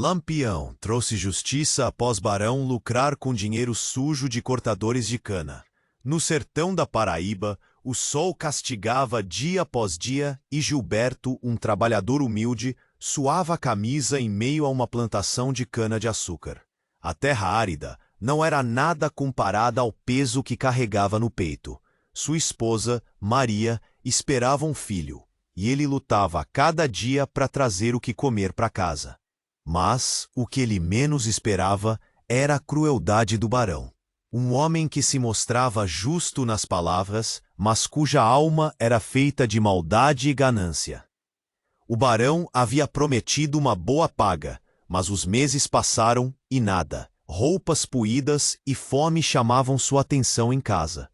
Lampião trouxe justiça após Barão lucrar com dinheiro sujo de cortadores de cana. No sertão da Paraíba, o sol castigava dia após dia e Gilberto, um trabalhador humilde, suava a camisa em meio a uma plantação de cana-de-açúcar. A terra árida não era nada comparada ao peso que carregava no peito. Sua esposa, Maria, esperava um filho, e ele lutava a cada dia para trazer o que comer para casa. Mas o que ele menos esperava era a crueldade do barão. Um homem que se mostrava justo nas palavras, mas cuja alma era feita de maldade e ganância. O barão havia prometido uma boa paga, mas os meses passaram e nada. Roupas puídas e fome chamavam sua atenção em casa.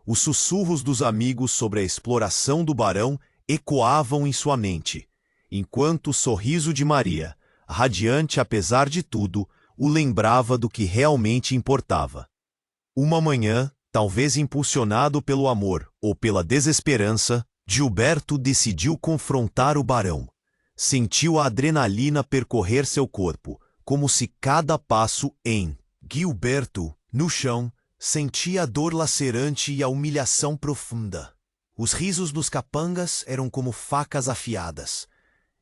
Os sussurros dos amigos sobre a exploração do barão ecoavam em sua mente, enquanto o sorriso de Maria, radiante apesar de tudo, o lembrava do que realmente importava. Uma manhã, talvez impulsionado pelo amor ou pela desesperança, Gilberto decidiu confrontar o barão. Sentiu a adrenalina percorrer seu corpo, como se cada passo em Gilberto, no chão, sentia a dor lacerante e a humilhação profunda. Os risos dos capangas eram como facas afiadas.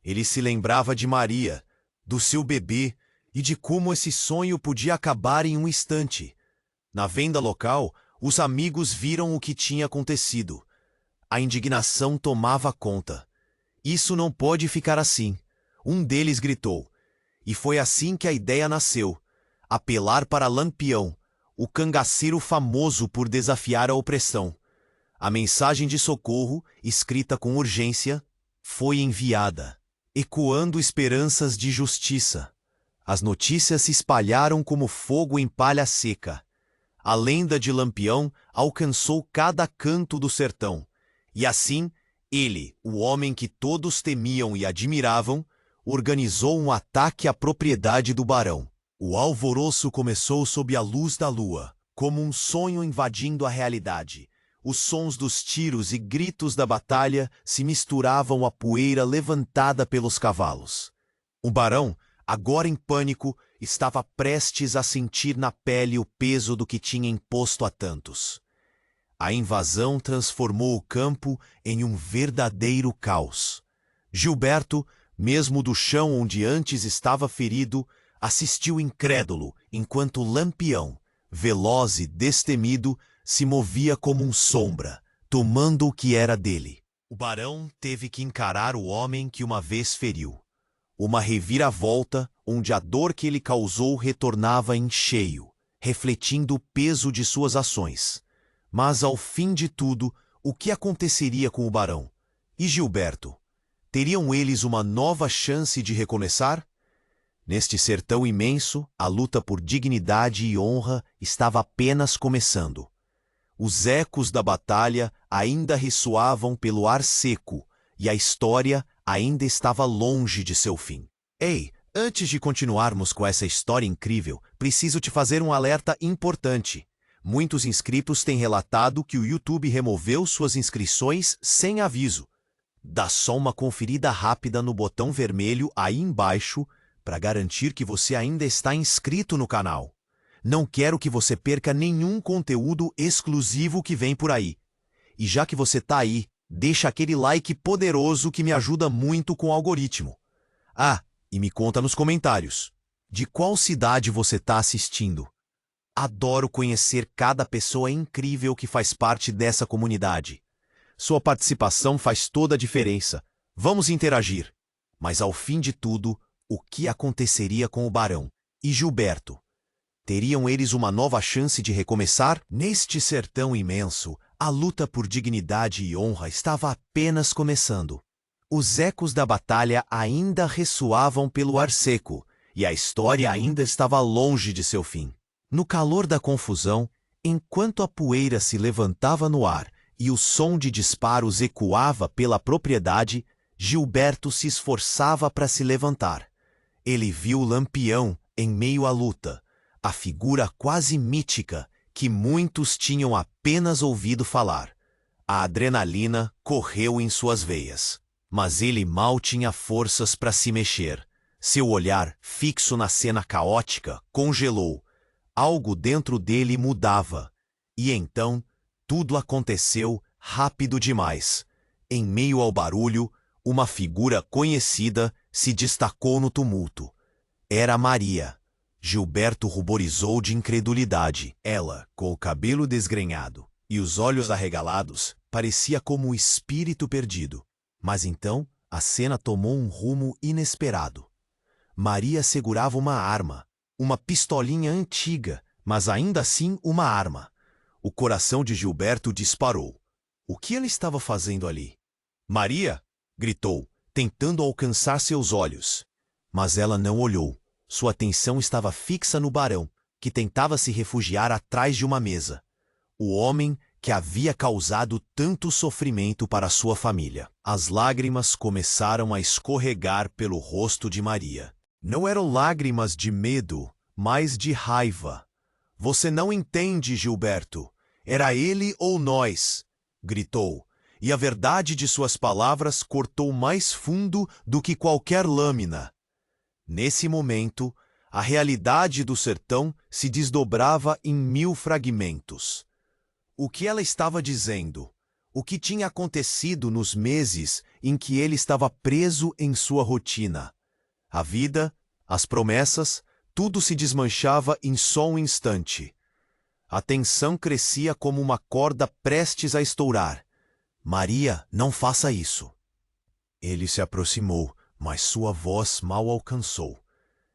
Ele se lembrava de Maria, do seu bebê e de como esse sonho podia acabar em um instante. Na venda local, os amigos viram o que tinha acontecido. A indignação tomava conta. Isso não pode ficar assim. Um deles gritou. E foi assim que a ideia nasceu. Apelar para Lampião, o cangaceiro famoso por desafiar a opressão. A mensagem de socorro, escrita com urgência, foi enviada, ecoando esperanças de justiça. As notícias se espalharam como fogo em palha seca. A lenda de Lampião alcançou cada canto do sertão. E assim, ele, o homem que todos temiam e admiravam, organizou um ataque à propriedade do barão. O alvoroço começou sob a luz da lua, como um sonho invadindo a realidade. Os sons dos tiros e gritos da batalha se misturavam à poeira levantada pelos cavalos. O barão, agora em pânico, estava prestes a sentir na pele o peso do que tinha imposto a tantos. A invasão transformou o campo em um verdadeiro caos. Gilberto, mesmo do chão onde antes estava ferido, assistiu incrédulo enquanto Lampião, veloz e destemido, se movia como um sombra, tomando o que era dele. O barão teve que encarar o homem que uma vez feriu. Uma reviravolta onde a dor que ele causou retornava em cheio, refletindo o peso de suas ações. Mas ao fim de tudo, o que aconteceria com o barão? E Gilberto? Teriam eles uma nova chance de recomeçar? Neste sertão imenso, a luta por dignidade e honra estava apenas começando. Os ecos da batalha ainda ressoavam pelo ar seco, e a história ainda estava longe de seu fim. Ei, antes de continuarmos com essa história incrível, preciso te fazer um alerta importante. Muitos inscritos têm relatado que o YouTube removeu suas inscrições sem aviso. Dá só uma conferida rápida no botão vermelho aí embaixo para garantir que você ainda está inscrito no canal. Não quero que você perca nenhum conteúdo exclusivo que vem por aí. E já que você tá aí, deixa aquele like poderoso que me ajuda muito com o algoritmo. Ah, e me conta nos comentários, de qual cidade você tá assistindo? Adoro conhecer cada pessoa incrível que faz parte dessa comunidade. Sua participação faz toda a diferença. Vamos interagir. Mas ao fim de tudo, o que aconteceria com o barão e Gilberto? Teriam eles uma nova chance de recomeçar? Neste sertão imenso, a luta por dignidade e honra estava apenas começando. Os ecos da batalha ainda ressoavam pelo ar seco, e a história ainda estava longe de seu fim. No calor da confusão, enquanto a poeira se levantava no ar e o som de disparos ecoava pela propriedade, Gilberto se esforçava para se levantar. Ele viu Lampião em meio à luta, a figura quase mítica que muitos tinham apenas ouvido falar. A adrenalina correu em suas veias, mas ele mal tinha forças para se mexer. Seu olhar, fixo na cena caótica, congelou. Algo dentro dele mudava. E então, tudo aconteceu rápido demais. Em meio ao barulho, uma figura conhecida se destacou no tumulto. Era Maria. Gilberto ruborizou de incredulidade. Ela, com o cabelo desgrenhado e os olhos arregalados, parecia como um espírito perdido. Mas então, a cena tomou um rumo inesperado. Maria segurava uma arma, uma pistolinha antiga, mas ainda assim uma arma. O coração de Gilberto disparou. O que ela estava fazendo ali? Maria! Gritou, tentando alcançar seus olhos. Mas ela não olhou. Sua atenção estava fixa no barão, que tentava se refugiar atrás de uma mesa. O homem que havia causado tanto sofrimento para sua família. As lágrimas começaram a escorregar pelo rosto de Maria. Não eram lágrimas de medo, mas de raiva. Você não entende, Gilberto. Era ele ou nós, gritou, e a verdade de suas palavras cortou mais fundo do que qualquer lâmina. Nesse momento, a realidade do sertão se desdobrava em 1000 fragmentos. O que ela estava dizendo? O que tinha acontecido nos meses em que ele estava preso em sua rotina? A vida, as promessas, tudo se desmanchava em só um instante. A tensão crescia como uma corda prestes a estourar. Maria, não faça isso. Ele se aproximou, mas sua voz mal alcançou.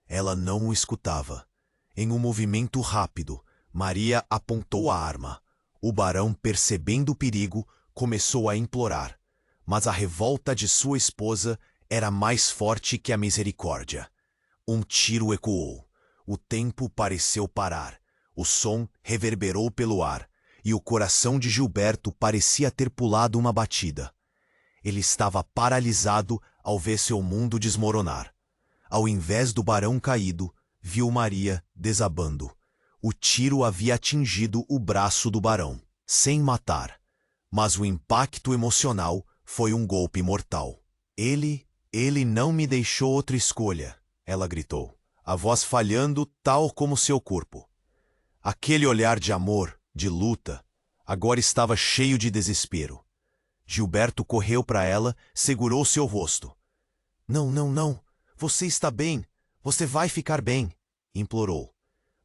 Ela não o escutava. Em um movimento rápido, Maria apontou a arma. O barão, percebendo o perigo, começou a implorar. Mas a revolta de sua esposa era mais forte que a misericórdia. Um tiro ecoou. O tempo pareceu parar. O som reverberou pelo ar, e o coração de Gilberto parecia ter pulado uma batida. Ele estava paralisado ao ver seu mundo desmoronar. Ao invés do barão caído, viu Maria desabando. O tiro havia atingido o braço do barão, sem matar. Mas o impacto emocional foi um golpe mortal. Ele não me deixou outra escolha, ela gritou, a voz falhando tal como seu corpo. Aquele olhar de amor, de luta, agora estava cheio de desespero. Gilberto correu para ela, segurou seu rosto. Não, não, não. Você está bem. Você vai ficar bem, implorou.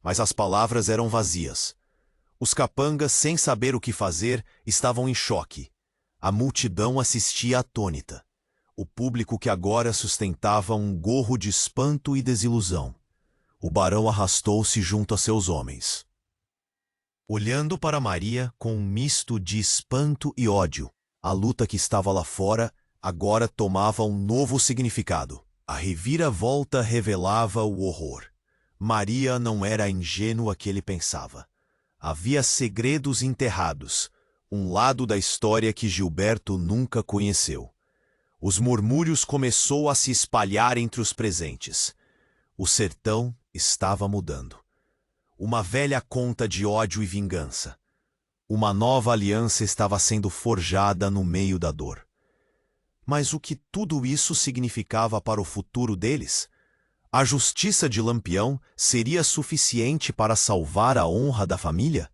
Mas as palavras eram vazias. Os capangas, sem saber o que fazer, estavam em choque. A multidão assistia atônita. O público que agora sustentava um gorro de espanto e desilusão. O barão arrastou-se junto a seus homens. Olhando para Maria com um misto de espanto e ódio, a luta que estava lá fora agora tomava um novo significado. A reviravolta revelava o horror. Maria não era a ingênua que ele pensava. Havia segredos enterrados, um lado da história que Gilberto nunca conheceu. Os murmúrios começou a se espalhar entre os presentes. O sertão estava mudando. Uma velha conta de ódio e vingança. Uma nova aliança estava sendo forjada no meio da dor. Mas o que tudo isso significava para o futuro deles? A justiça de Lampião seria suficiente para salvar a honra da família?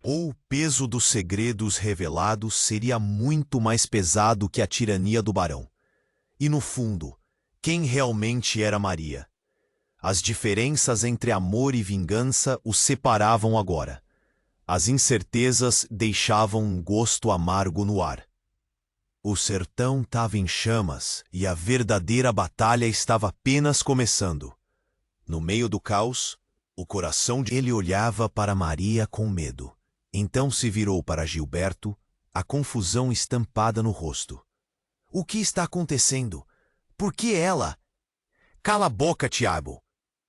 Ou o peso dos segredos revelados seria muito mais pesado que a tirania do barão? E no fundo, quem realmente era Maria? As diferenças entre amor e vingança os separavam agora. As incertezas deixavam um gosto amargo no ar. O sertão estava em chamas e a verdadeira batalha estava apenas começando. No meio do caos, o coração dele olhava para Maria com medo. Então se virou para Gilberto, a confusão estampada no rosto. O que está acontecendo? Por que ela? Cala a boca, Tiago!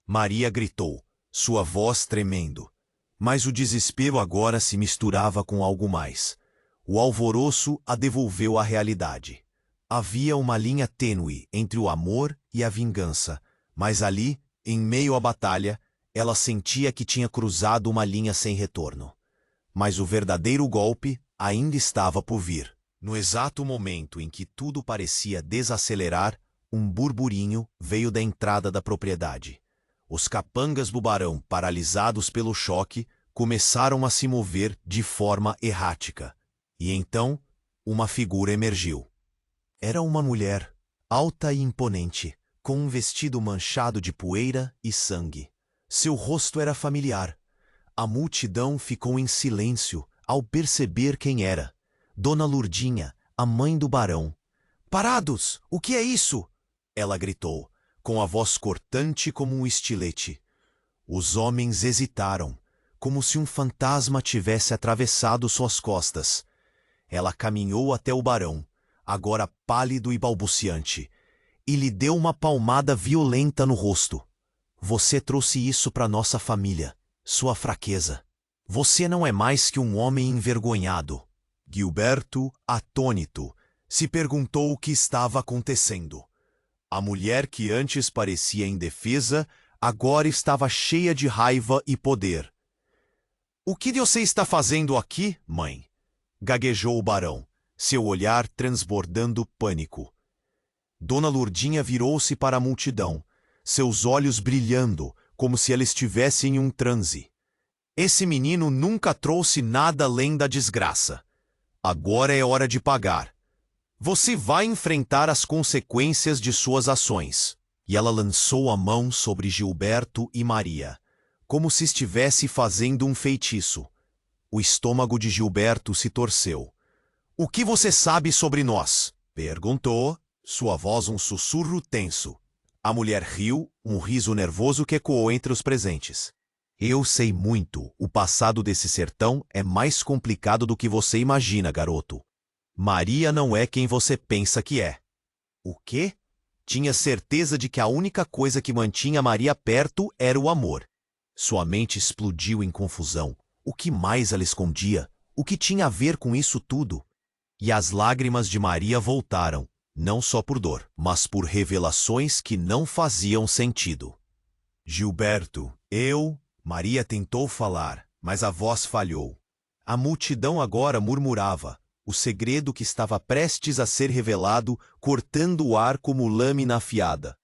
Maria gritou, sua voz tremendo. Mas o desespero agora se misturava com algo mais. O alvoroço a devolveu à realidade. Havia uma linha tênue entre o amor e a vingança, mas ali, em meio à batalha, ela sentia que tinha cruzado uma linha sem retorno. Mas o verdadeiro golpe ainda estava por vir. No exato momento em que tudo parecia desacelerar, Um burburinho veio da entrada da propriedade. Os capangas do barão, paralisados pelo choque, começaram a se mover de forma errática. E então, uma figura emergiu. Era uma mulher, alta e imponente, com um vestido manchado de poeira e sangue. Seu rosto era familiar. A multidão ficou em silêncio ao perceber quem era. Dona Lurdinha, a mãe do barão. "Parados! O que é isso?" Ela gritou, com a voz cortante como um estilete. Os homens hesitaram, como se um fantasma tivesse atravessado suas costas. Ela caminhou até o barão, agora pálido e balbuciante, e lhe deu uma palmada violenta no rosto. "Você trouxe isso para nossa família, sua fraqueza. Você não é mais que um homem envergonhado." Gilberto, atônito, se perguntou o que estava acontecendo. A mulher que antes parecia indefesa, agora estava cheia de raiva e poder. "O que você está fazendo aqui, mãe?" gaguejou o barão, seu olhar transbordando pânico. Dona Lurdinha virou-se para a multidão, seus olhos brilhando, como se ela estivesse em um transe. "Esse menino nunca trouxe nada além da desgraça. Agora é hora de pagar. Você vai enfrentar as consequências de suas ações." E ela lançou a mão sobre Gilberto e Maria, como se estivesse fazendo um feitiço. O estômago de Gilberto se torceu. "O que você sabe sobre nós?" perguntou, sua voz um sussurro tenso. A mulher riu, um riso nervoso que ecoou entre os presentes. "Eu sei muito. O passado desse sertão é mais complicado do que você imagina, garoto. Maria não é quem você pensa que é." "O quê?" Tinha certeza de que a única coisa que mantinha Maria perto era o amor. Sua mente explodiu em confusão. O que mais ela escondia? O que tinha a ver com isso tudo? E as lágrimas de Maria voltaram, não só por dor, mas por revelações que não faziam sentido. "Gilberto, Maria tentou falar, mas a voz falhou. A multidão agora murmurava, o segredo que estava prestes a ser revelado, cortando o ar como lâmina afiada.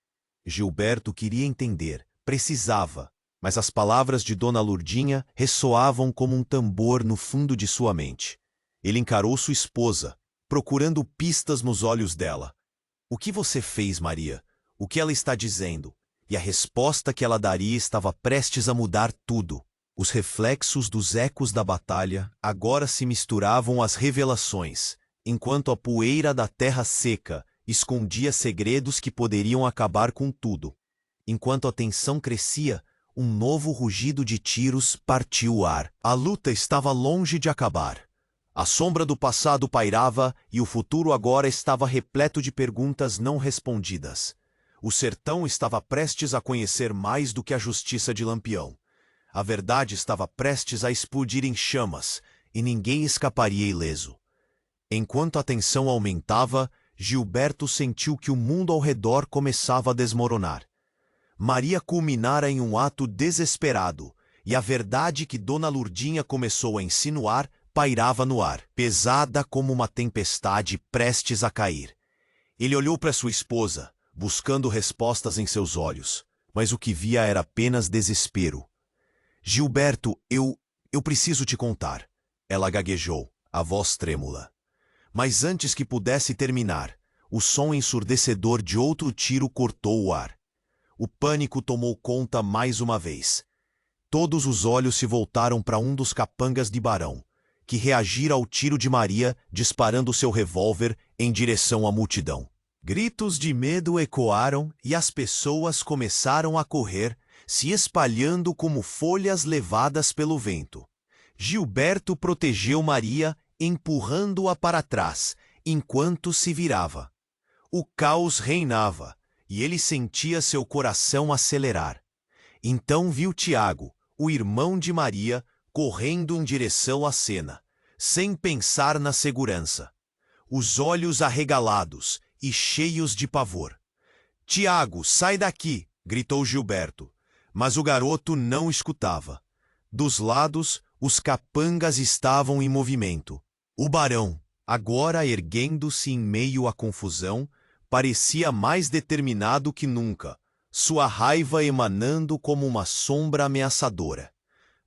Gilberto queria entender, precisava, mas as palavras de Dona Lurdinha ressoavam como um tambor no fundo de sua mente. Ele encarou sua esposa, procurando pistas nos olhos dela. "O que você fez, Maria? O que ela está dizendo?" E a resposta que ela daria estava prestes a mudar tudo. Os reflexos dos ecos da batalha agora se misturavam às revelações, enquanto a poeira da terra seca escondia segredos que poderiam acabar com tudo. Enquanto a tensão crescia, um novo rugido de tiros partiu o ar. A luta estava longe de acabar. A sombra do passado pairava e o futuro agora estava repleto de perguntas não respondidas. O sertão estava prestes a conhecer mais do que a justiça de Lampião. A verdade estava prestes a explodir em chamas, e ninguém escaparia ileso. Enquanto a tensão aumentava, Gilberto sentiu que o mundo ao redor começava a desmoronar. Maria culminara em um ato desesperado, e a verdade que Dona Lurdinha começou a insinuar pairava no ar, pesada como uma tempestade prestes a cair. Ele olhou para sua esposa, buscando respostas em seus olhos, mas o que via era apenas desespero. "Gilberto, eu preciso te contar." Ela gaguejou, a voz trêmula. Mas antes que pudesse terminar, o som ensurdecedor de outro tiro cortou o ar. O pânico tomou conta mais uma vez. Todos os olhos se voltaram para um dos capangas de Barão, que reagira ao tiro de Maria, disparando seu revólver em direção à multidão. Gritos de medo ecoaram e as pessoas começaram a correr, se espalhando como folhas levadas pelo vento. Gilberto protegeu Maria, empurrando-a para trás, enquanto se virava. O caos reinava, e ele sentia seu coração acelerar. Então viu Tiago, o irmão de Maria, correndo em direção à cena, sem pensar na segurança. Os olhos arregalados e cheios de pavor. "Tiago, sai daqui!" gritou Gilberto. Mas o garoto não escutava. Dos lados, os capangas estavam em movimento. O barão, agora erguendo-se em meio à confusão, parecia mais determinado que nunca, sua raiva emanando como uma sombra ameaçadora.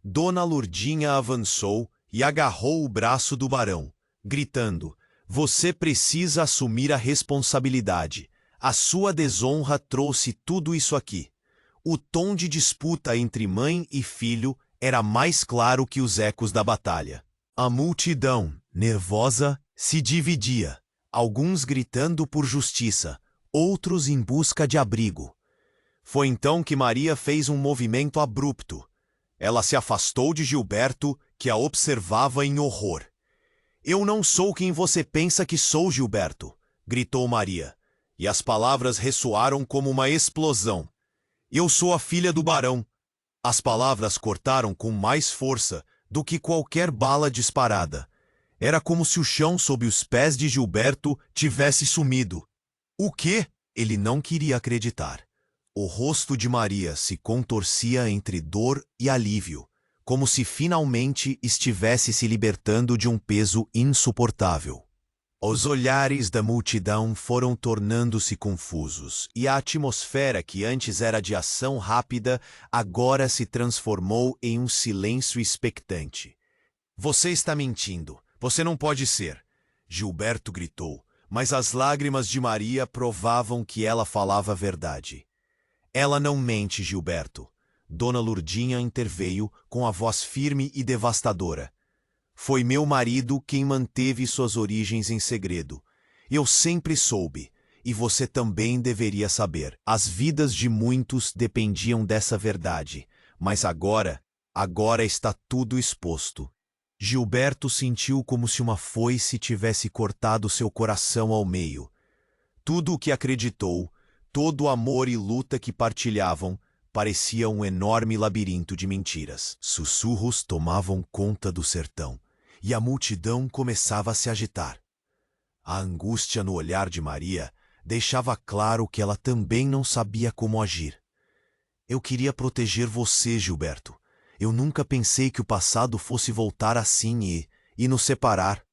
Dona Lourdinha avançou e agarrou o braço do barão, gritando: "Você precisa assumir a responsabilidade. A sua desonra trouxe tudo isso aqui." O tom de disputa entre mãe e filho era mais claro que os ecos da batalha. A multidão, nervosa, se dividia, alguns gritando por justiça, outros em busca de abrigo. Foi então que Maria fez um movimento abrupto. Ela se afastou de Gilberto, que a observava em horror. "Eu não sou quem você pensa que sou, Gilberto", gritou Maria, e as palavras ressoaram como uma explosão. "Eu sou a filha do barão." As palavras cortaram com mais força do que qualquer bala disparada. Era como se o chão sob os pés de Gilberto tivesse sumido. O quê? Ele não queria acreditar. O rosto de Maria se contorcia entre dor e alívio, como se finalmente estivesse se libertando de um peso insuportável. Os olhares da multidão foram tornando-se confusos, e a atmosfera que antes era de ação rápida, agora se transformou em um silêncio expectante. "Você está mentindo. Você não pode ser", Gilberto gritou, mas as lágrimas de Maria provavam que ela falava a verdade. "Ela não mente, Gilberto." Dona Lourdinha interveio com a voz firme e devastadora. "Foi meu marido quem manteve suas origens em segredo. Eu sempre soube, e você também deveria saber. As vidas de muitos dependiam dessa verdade, mas agora está tudo exposto." Gilberto sentiu como se uma foice tivesse cortado seu coração ao meio. Tudo o que acreditou, todo o amor e luta que partilhavam, parecia um enorme labirinto de mentiras. Sussurros tomavam conta do sertão, e a multidão começava a se agitar. A angústia no olhar de Maria deixava claro que ela também não sabia como agir. "Eu queria proteger você, Gilberto. Eu nunca pensei que o passado fosse voltar assim e nos separar."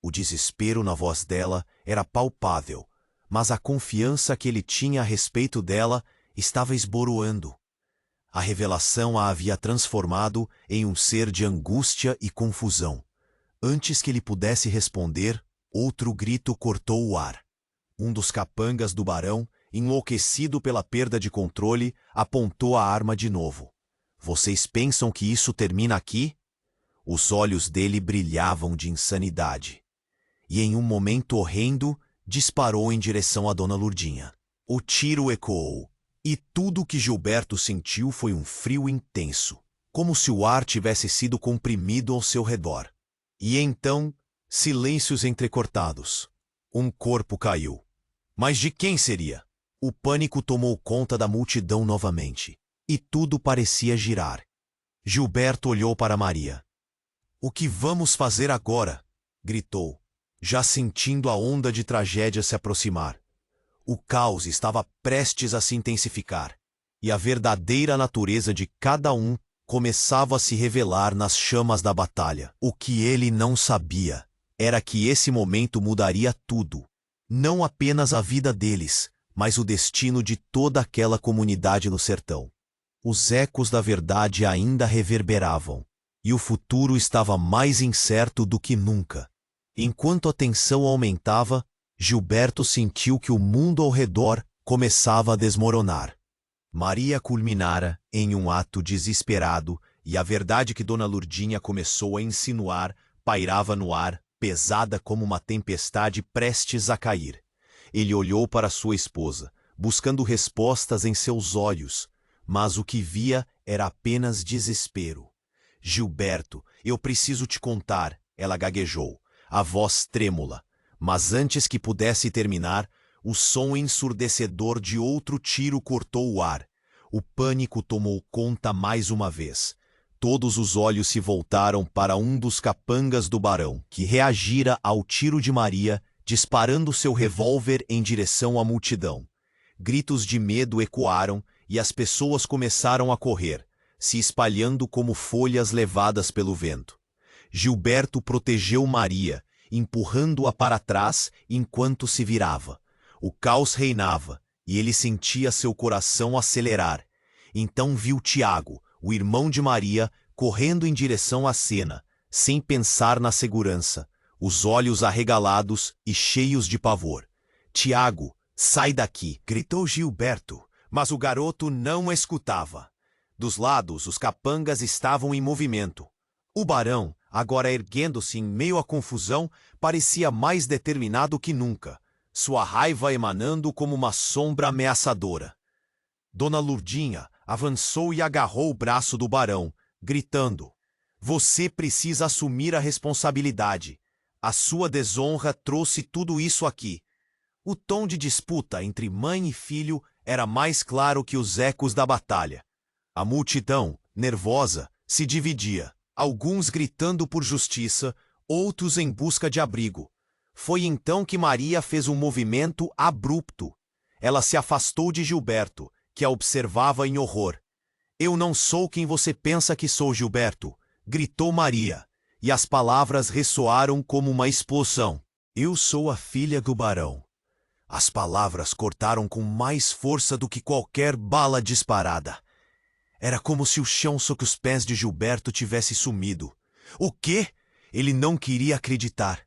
O desespero na voz dela era palpável, mas a confiança que ele tinha a respeito dela estava esboroando. A revelação a havia transformado em um ser de angústia e confusão. Antes que ele pudesse responder, outro grito cortou o ar. Um dos capangas do barão, enlouquecido pela perda de controle, apontou a arma de novo. "Vocês pensam que isso termina aqui?" Os olhos dele brilhavam de insanidade. E em um momento horrendo, disparou em direção a Dona Lourdinha. O tiro ecoou, e tudo o que Gilberto sentiu foi um frio intenso, como se o ar tivesse sido comprimido ao seu redor. E então, silêncios entrecortados. Um corpo caiu. Mas de quem seria? O pânico tomou conta da multidão novamente, e tudo parecia girar. Gilberto olhou para Maria. "O que vamos fazer agora?" gritou, já sentindo a onda de tragédia se aproximar. O caos estava prestes a se intensificar, e a verdadeira natureza de cada um começava a se revelar nas chamas da batalha. O que ele não sabia era que esse momento mudaria tudo. Não apenas a vida deles, mas o destino de toda aquela comunidade no sertão. Os ecos da verdade ainda reverberavam, e o futuro estava mais incerto do que nunca. Enquanto a tensão aumentava, Gilberto sentiu que o mundo ao redor começava a desmoronar. Maria culminara em um ato desesperado, e a verdade que Dona Lourdinha começou a insinuar pairava no ar, pesada como uma tempestade prestes a cair. Ele olhou para sua esposa, buscando respostas em seus olhos, mas o que via era apenas desespero. "Gilberto, eu preciso te contar", ela gaguejou, a voz trêmula. Mas antes que pudesse terminar, o som ensurdecedor de outro tiro cortou o ar. O pânico tomou conta mais uma vez. Todos os olhos se voltaram para um dos capangas do barão, que reagira ao tiro de Maria, disparando seu revólver em direção à multidão. Gritos de medo ecoaram e as pessoas começaram a correr, se espalhando como folhas levadas pelo vento. Gilberto protegeu Maria, empurrando-a para trás enquanto se virava. O caos reinava, e ele sentia seu coração acelerar. Então viu Tiago, o irmão de Maria, correndo em direção à cena, sem pensar na segurança, os olhos arregalados e cheios de pavor. "Tiago, sai daqui!" gritou Gilberto, mas o garoto não escutava. Dos lados, os capangas estavam em movimento. O barão, agora erguendo-se em meio à confusão, parecia mais determinado que nunca, sua raiva emanando como uma sombra ameaçadora. Dona Lurdinha avançou e agarrou o braço do barão, gritando: "Você precisa assumir a responsabilidade. A sua desonra trouxe tudo isso aqui." O tom de disputa entre mãe e filho era mais claro que os ecos da batalha. A multidão, nervosa, se dividia, alguns gritando por justiça, outros em busca de abrigo. Foi então que Maria fez um movimento abrupto. Ela se afastou de Gilberto, que a observava em horror. "Eu não sou quem você pensa que sou, Gilberto", gritou Maria, e as palavras ressoaram como uma explosão. "Eu sou a filha do barão." As palavras cortaram com mais força do que qualquer bala disparada. Era como se o chão sob os pés de Gilberto tivesse sumido. O quê? Ele não queria acreditar.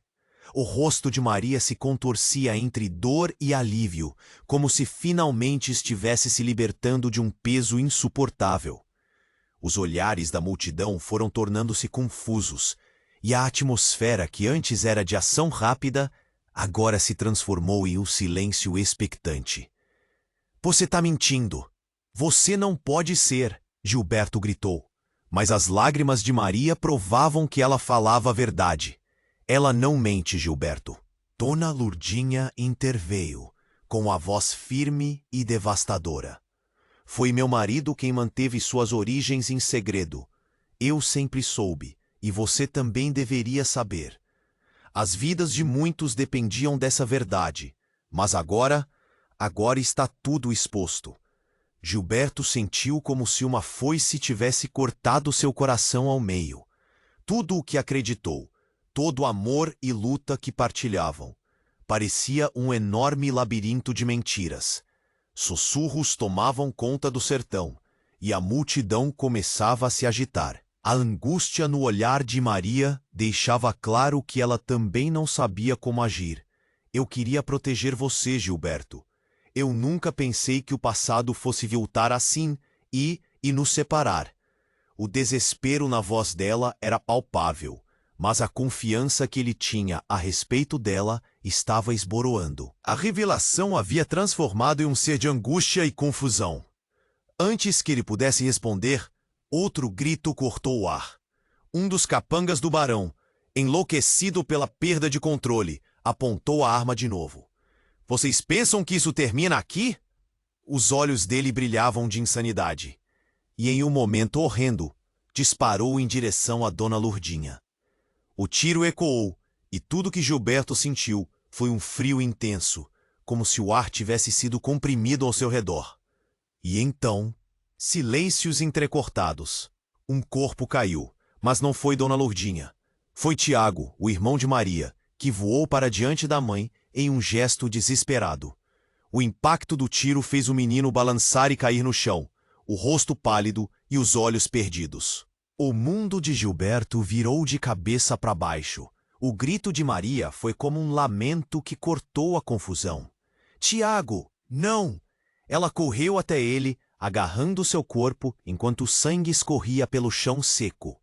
O rosto de Maria se contorcia entre dor e alívio, como se finalmente estivesse se libertando de um peso insuportável. Os olhares da multidão foram tornando-se confusos, e a atmosfera que antes era de ação rápida, agora se transformou em um silêncio expectante. "Você está mentindo! Você não pode ser!" Gilberto gritou. Mas as lágrimas de Maria provavam que ela falava a verdade. "Ela não mente, Gilberto." Dona Lurdinha interveio, com a voz firme e devastadora. "Foi meu marido quem manteve suas origens em segredo. Eu sempre soube, e você também deveria saber. As vidas de muitos dependiam dessa verdade, mas agora está tudo exposto." Gilberto sentiu como se uma foice tivesse cortado seu coração ao meio. Tudo o que acreditou, todo amor e luta que partilhavam, parecia um enorme labirinto de mentiras. Sussurros tomavam conta do sertão, e a multidão começava a se agitar. A angústia no olhar de Maria deixava claro que ela também não sabia como agir. "Eu queria proteger você, Gilberto. Eu nunca pensei que o passado fosse voltar assim e nos separar." O desespero na voz dela era palpável, mas a confiança que ele tinha a respeito dela estava esboroando. A revelação havia transformado em um ser de angústia e confusão. Antes que ele pudesse responder, outro grito cortou o ar. Um dos capangas do barão, enlouquecido pela perda de controle, apontou a arma de novo. "Vocês pensam que isso termina aqui?" Os olhos dele brilhavam de insanidade. E em um momento horrendo, disparou em direção a Dona Lurdinha. O tiro ecoou, e tudo que Gilberto sentiu foi um frio intenso, como se o ar tivesse sido comprimido ao seu redor. E então, silêncios entrecortados. Um corpo caiu, mas não foi Dona Lurdinha. Foi Tiago, o irmão de Maria, que voou para diante da mãe em um gesto desesperado. O impacto do tiro fez o menino balançar e cair no chão, o rosto pálido e os olhos perdidos. O mundo de Gilberto virou de cabeça para baixo. O grito de Maria foi como um lamento que cortou a confusão. "Tiago, não!" Ela correu até ele, agarrando seu corpo enquanto o sangue escorria pelo chão seco.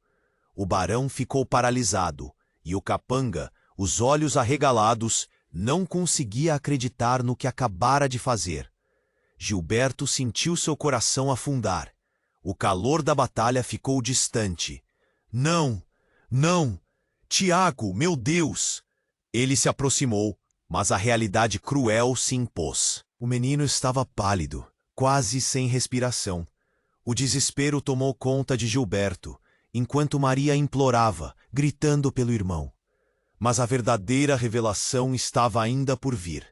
O barão ficou paralisado, e o capanga, os olhos arregalados, não conseguia acreditar no que acabara de fazer. Gilberto sentiu seu coração afundar. O calor da batalha ficou distante. "Não! Não! Tiago, meu Deus!" Ele se aproximou, mas a realidade cruel se impôs. O menino estava pálido, quase sem respiração. O desespero tomou conta de Gilberto, enquanto Maria implorava, gritando pelo irmão. Mas a verdadeira revelação estava ainda por vir.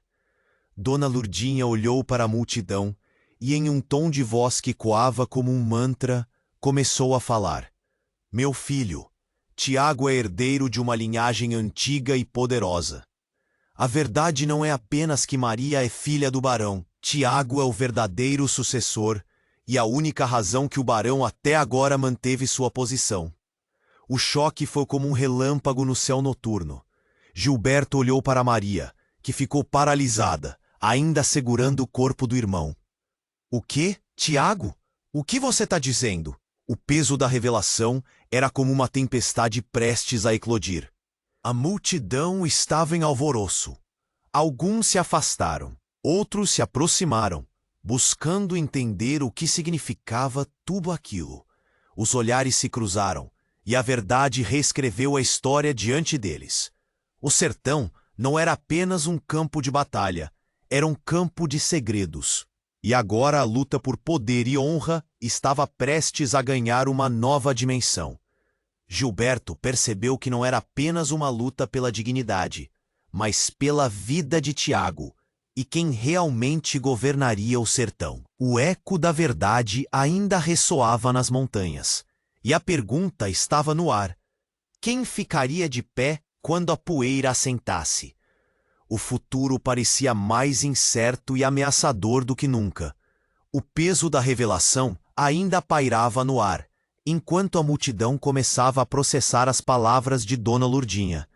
Dona Lurdinha olhou para a multidão e, em um tom de voz que coava como um mantra, começou a falar. "Meu filho, Tiago é herdeiro de uma linhagem antiga e poderosa. A verdade não é apenas que Maria é filha do barão. Tiago é o verdadeiro sucessor e a única razão que o barão até agora manteve sua posição. O choque foi como um relâmpago no céu noturno. Gilberto olhou para Maria, que ficou paralisada, ainda segurando o corpo do irmão. O quê, Tiago? O que você está dizendo? O peso da revelação era como uma tempestade prestes a eclodir. A multidão estava em alvoroço. Alguns se afastaram, outros se aproximaram, buscando entender o que significava tudo aquilo. Os olhares se cruzaram, e a verdade reescreveu a história diante deles. O sertão não era apenas um campo de batalha, era um campo de segredos. E agora a luta por poder e honra estava prestes a ganhar uma nova dimensão. Gilberto percebeu que não era apenas uma luta pela dignidade, mas pela vida de Tiago e quem realmente governaria o sertão. O eco da verdade ainda ressoava nas montanhas, e a pergunta estava no ar: quem ficaria de pé quando a poeira assentasse? O futuro parecia mais incerto e ameaçador do que nunca. O peso da revelação ainda pairava no ar, enquanto a multidão começava a processar as palavras de Dona Lurdinha.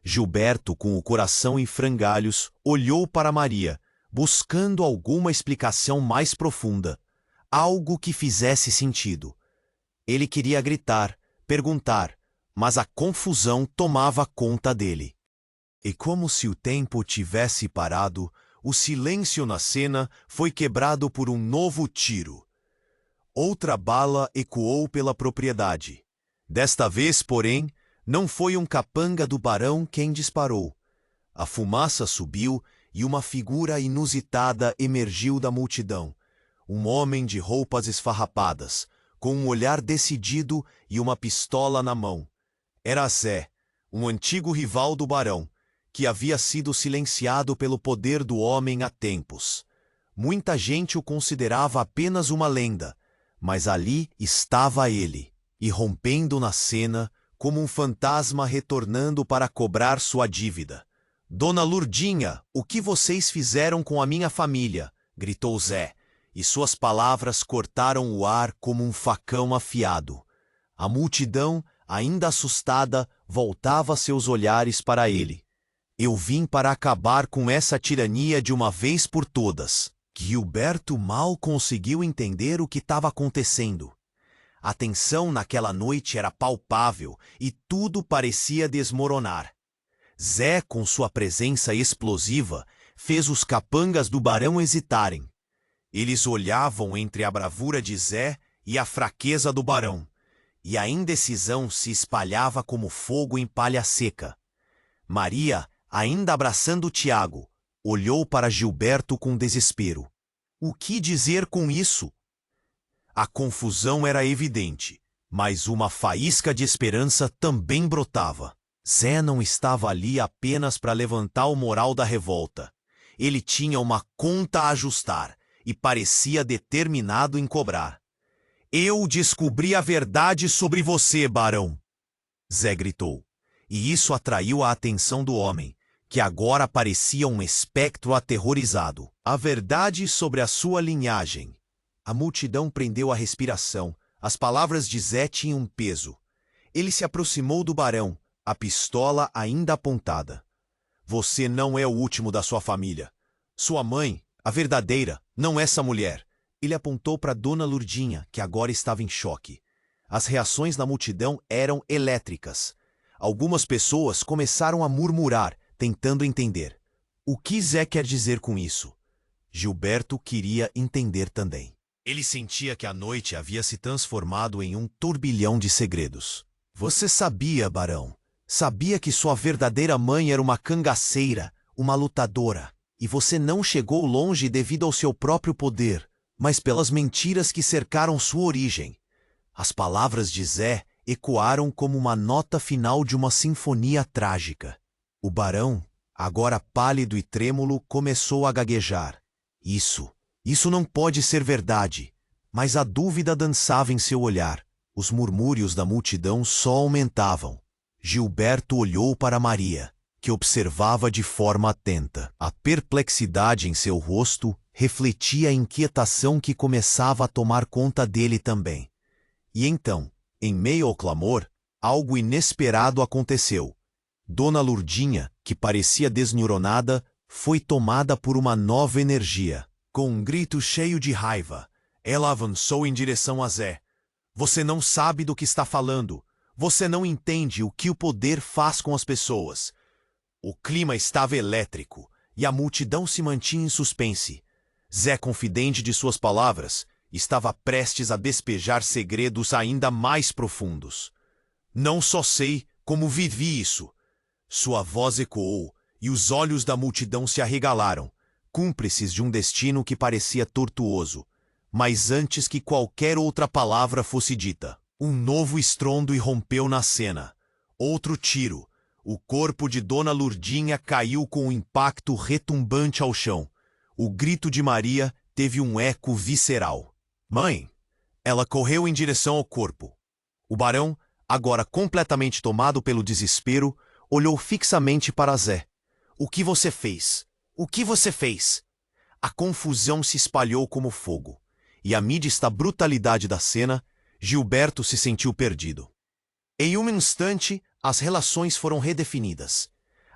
Gilberto, com o coração em frangalhos, olhou para Maria, buscando alguma explicação mais profunda, algo que fizesse sentido. Ele queria gritar, perguntar, mas a confusão tomava conta dele. E como se o tempo tivesse parado, o silêncio na cena foi quebrado por um novo tiro. Outra bala ecoou pela propriedade. Desta vez, porém, não foi um capanga do barão quem disparou. A fumaça subiu e uma figura inusitada emergiu da multidão. Um homem de roupas esfarrapadas, com um olhar decidido e uma pistola na mão. Era Zé, um antigo rival do barão, que havia sido silenciado pelo poder do homem há tempos. Muita gente o considerava apenas uma lenda, mas ali estava ele, irrompendo na cena como um fantasma retornando para cobrar sua dívida. Dona Lurdinha, o que vocês fizeram com a minha família? Gritou Zé, e suas palavras cortaram o ar como um facão afiado. A multidão, ainda assustada, voltava seus olhares para ele. Eu vim para acabar com essa tirania de uma vez por todas. Gilberto mal conseguiu entender o que estava acontecendo. A tensão naquela noite era palpável e tudo parecia desmoronar. Zé, com sua presença explosiva, fez os capangas do barão hesitarem. Eles olhavam entre a bravura de Zé e a fraqueza do barão, e a indecisão se espalhava como fogo em palha seca. Maria, ainda abraçando Tiago, olhou para Gilberto com desespero. O que dizer com isso? A confusão era evidente, mas uma faísca de esperança também brotava. Zé não estava ali apenas para levantar o moral da revolta. Ele tinha uma conta a ajustar e parecia determinado em cobrar. Eu descobri a verdade sobre você, barão! Zé gritou, e isso atraiu a atenção do homem, que agora parecia um espectro aterrorizado. A verdade sobre a sua linhagem. A multidão prendeu a respiração. As palavras de Zé tinham peso. Ele se aproximou do barão, a pistola ainda apontada. Você não é o último da sua família. Sua mãe, a verdadeira, não é essa mulher. Ele apontou para Dona Lurdinha, que agora estava em choque. As reações na multidão eram elétricas. Algumas pessoas começaram a murmurar, tentando entender. O que Zé quer dizer com isso? Gilberto queria entender também. Ele sentia que a noite havia se transformado em um turbilhão de segredos. Você sabia, barão? Sabia que sua verdadeira mãe era uma cangaceira, uma lutadora, e você não chegou longe devido ao seu próprio poder, mas pelas mentiras que cercaram sua origem. As palavras de Zé ecoaram como uma nota final de uma sinfonia trágica. O barão, agora pálido e trêmulo, começou a gaguejar. Isso não pode ser verdade. Mas a dúvida dançava em seu olhar. Os murmúrios da multidão só aumentavam. Gilberto olhou para Maria, que observava de forma atenta. A perplexidade em seu rosto refletia a inquietação que começava a tomar conta dele também. E então, em meio ao clamor, algo inesperado aconteceu. Dona Lurdinha, que parecia desneuronada, foi tomada por uma nova energia. Com um grito cheio de raiva, ela avançou em direção a Zé. Você não sabe do que está falando. Você não entende o que o poder faz com as pessoas. O clima estava elétrico e a multidão se mantinha em suspense. Zé, confidente de suas palavras, estava prestes a despejar segredos ainda mais profundos. Não só sei como vivi isso. Sua voz ecoou e os olhos da multidão se arregalaram, cúmplices de um destino que parecia tortuoso. Mas antes que qualquer outra palavra fosse dita, um novo estrondo irrompeu na cena. Outro tiro. O corpo de Dona Lurdinha caiu com um impacto retumbante ao chão. O grito de Maria teve um eco visceral. Mãe! Ela correu em direção ao corpo. O barão, agora completamente tomado pelo desespero, olhou fixamente para Zé. O que você fez? O que você fez? A confusão se espalhou como fogo. E amid esta brutalidade da cena, Gilberto se sentiu perdido. Em um instante, as relações foram redefinidas.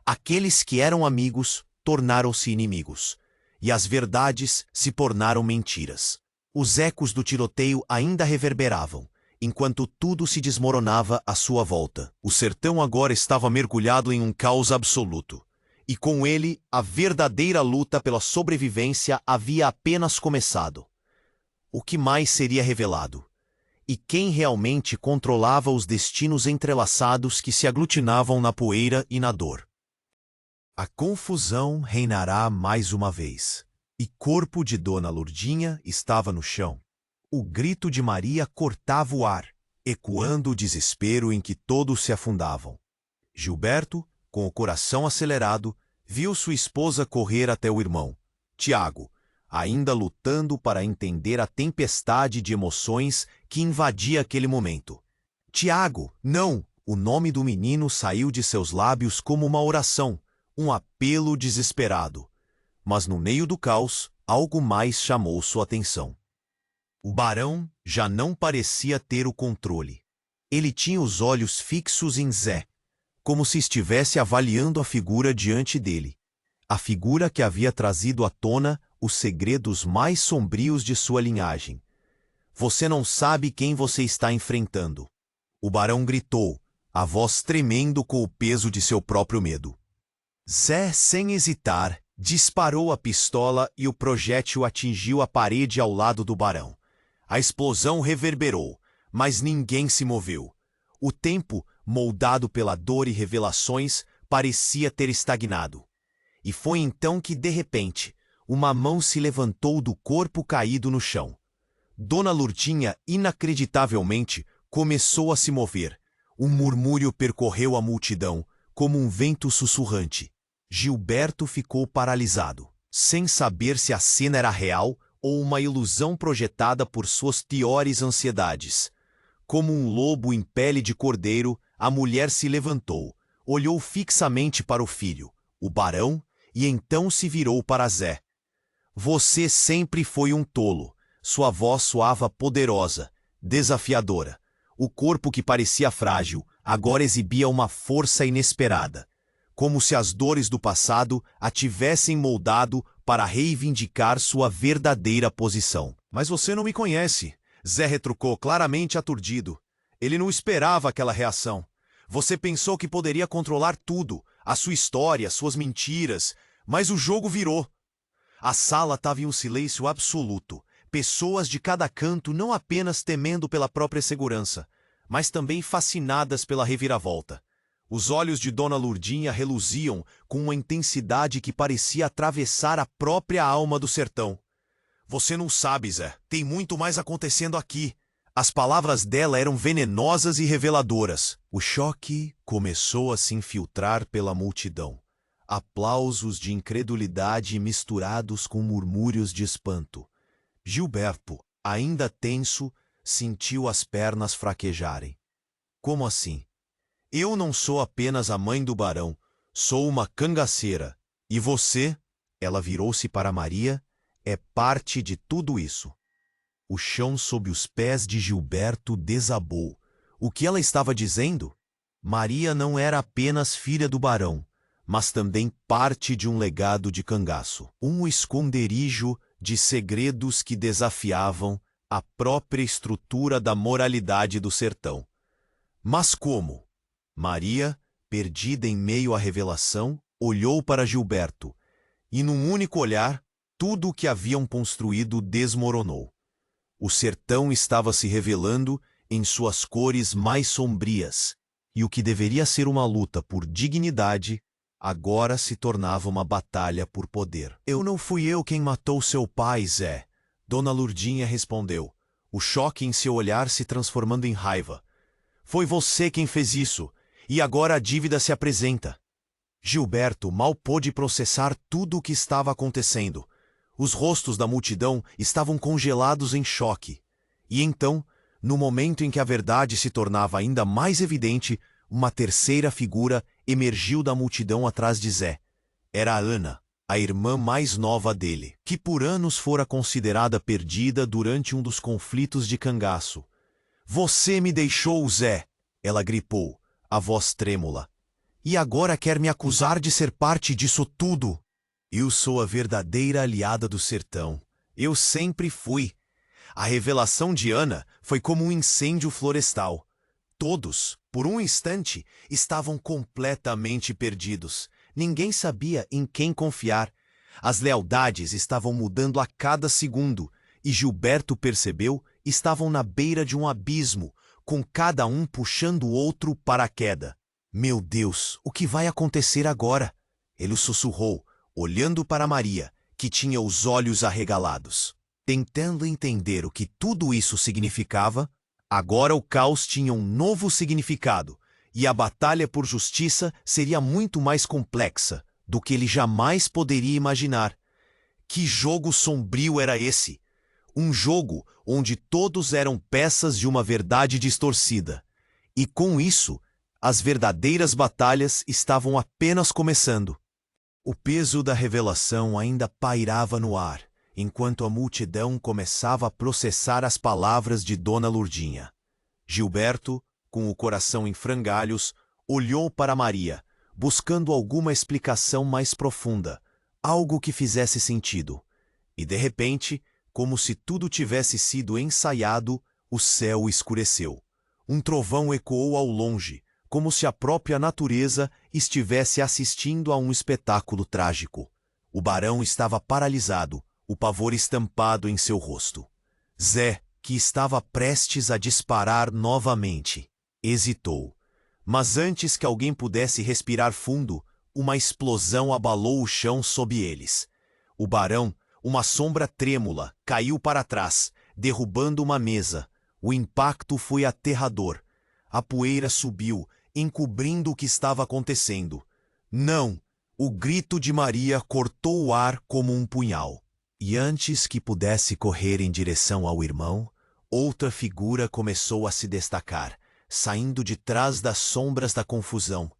Aqueles que eram amigos tornaram-se inimigos, e as verdades se tornaram mentiras. Os ecos do tiroteio ainda reverberavam, enquanto tudo se desmoronava à sua volta. O sertão agora estava mergulhado em um caos absoluto, e com ele a verdadeira luta pela sobrevivência havia apenas começado. O que mais seria revelado? E quem realmente controlava os destinos entrelaçados que se aglutinavam na poeira e na dor? A confusão reinará mais uma vez. E corpo de Dona Lurdinha estava no chão. O grito de Maria cortava o ar, ecoando o desespero em que todos se afundavam. Gilberto, com o coração acelerado, viu sua esposa correr até o irmão, Tiago, ainda lutando para entender a tempestade de emoções que invadia aquele momento. Tiago, não! O nome do menino saiu de seus lábios como uma oração, um apelo desesperado. Mas no meio do caos, algo mais chamou sua atenção. O barão já não parecia ter o controle. Ele tinha os olhos fixos em Zé, como se estivesse avaliando a figura diante dele. A figura que havia trazido à tona os segredos mais sombrios de sua linhagem. Você não sabe quem você está enfrentando. O barão gritou, a voz tremendo com o peso de seu próprio medo. Zé, sem hesitar, disparou a pistola e o projétil atingiu a parede ao lado do barão. A explosão reverberou, mas ninguém se moveu. O tempo, moldado pela dor e revelações, parecia ter estagnado. E foi então que, de repente, uma mão se levantou do corpo caído no chão. Dona Lurdinha, inacreditavelmente, começou a se mover. Um murmúrio percorreu a multidão, como um vento sussurrante. Gilberto ficou paralisado, sem saber se a cena era real ou uma ilusão projetada por suas piores ansiedades. Como um lobo em pele de cordeiro, a mulher se levantou, olhou fixamente para o filho, o barão, e então se virou para Zé. Você sempre foi um tolo. Sua voz soava poderosa, desafiadora. O corpo que parecia frágil agora exibia uma força inesperada, como se as dores do passado a tivessem moldado para reivindicar sua verdadeira posição. Mas você não me conhece, Zé retrucou claramente aturdido. Ele não esperava aquela reação. Você pensou que poderia controlar tudo, a sua história, suas mentiras, mas o jogo virou. A sala estava em um silêncio absoluto. Pessoas de cada canto não apenas temendo pela própria segurança, mas também fascinadas pela reviravolta. Os olhos de Dona Lurdinha reluziam com uma intensidade que parecia atravessar a própria alma do sertão. Você não sabe, Zé, tem muito mais acontecendo aqui. As palavras dela eram venenosas e reveladoras. O choque começou a se infiltrar pela multidão. Aplausos de incredulidade misturados com murmúrios de espanto. Gilberto, ainda tenso, sentiu as pernas fraquejarem. Como assim? Eu não sou apenas a mãe do barão. Sou uma cangaceira. E você, ela virou-se para Maria, é parte de tudo isso. O chão sob os pés de Gilberto desabou. O que ela estava dizendo? Maria não era apenas filha do barão, mas também parte de um legado de cangaço. Um esconderijo de segredos que desafiavam a própria estrutura da moralidade do sertão. Mas como? Maria, perdida em meio à revelação, olhou para Gilberto, e num único olhar, tudo o que haviam construído desmoronou. O sertão estava se revelando em suas cores mais sombrias, e o que deveria ser uma luta por dignidade, agora se tornava uma batalha por poder. Não fui eu quem matou seu pai, Zé. Dona Lurdinha respondeu, o choque em seu olhar se transformando em raiva. Foi você quem fez isso, e agora a dívida se apresenta. Gilberto mal pôde processar tudo o que estava acontecendo. Os rostos da multidão estavam congelados em choque. E então, no momento em que a verdade se tornava ainda mais evidente, uma terceira figura emergiu da multidão atrás de Zé. Era a Ana, a irmã mais nova dele, que por anos fora considerada perdida durante um dos conflitos de cangaço. Você me deixou, Zé, ela gripou, a voz trêmula. E agora quer me acusar de ser parte disso tudo? Eu sou a verdadeira aliada do sertão. Eu sempre fui. A revelação de Ana foi como um incêndio florestal. Todos, por um instante, estavam completamente perdidos. Ninguém sabia em quem confiar. As lealdades estavam mudando a cada segundo, e Gilberto percebeu estavam na beira de um abismo, com cada um puxando o outro para a queda. Meu Deus, o que vai acontecer agora? Ele sussurrou, olhando para Maria, que tinha os olhos arregalados. Tentando entender o que tudo isso significava, agora o caos tinha um novo significado, e a batalha por justiça seria muito mais complexa do que ele jamais poderia imaginar. Que jogo sombrio era esse? Um jogo onde todos eram peças de uma verdade distorcida. E com isso, as verdadeiras batalhas estavam apenas começando. O peso da revelação ainda pairava no ar, enquanto a multidão começava a processar as palavras de Dona Lurdinha. Gilberto, com o coração em frangalhos, olhou para Maria, buscando alguma explicação mais profunda, algo que fizesse sentido. E de repente, como se tudo tivesse sido ensaiado, o céu escureceu. Um trovão ecoou ao longe, como se a própria natureza estivesse assistindo a um espetáculo trágico. O barão estava paralisado, o pavor estampado em seu rosto. Zé, que estava prestes a disparar novamente, hesitou. Mas antes que alguém pudesse respirar fundo, uma explosão abalou o chão sob eles. O barão, uma sombra trêmula, caiu para trás, derrubando uma mesa. O impacto foi aterrador. A poeira subiu, encobrindo o que estava acontecendo. Não! O grito de Maria cortou o ar como um punhal. E antes que pudesse correr em direção ao irmão, outra figura começou a se destacar, saindo de trás das sombras da confusão.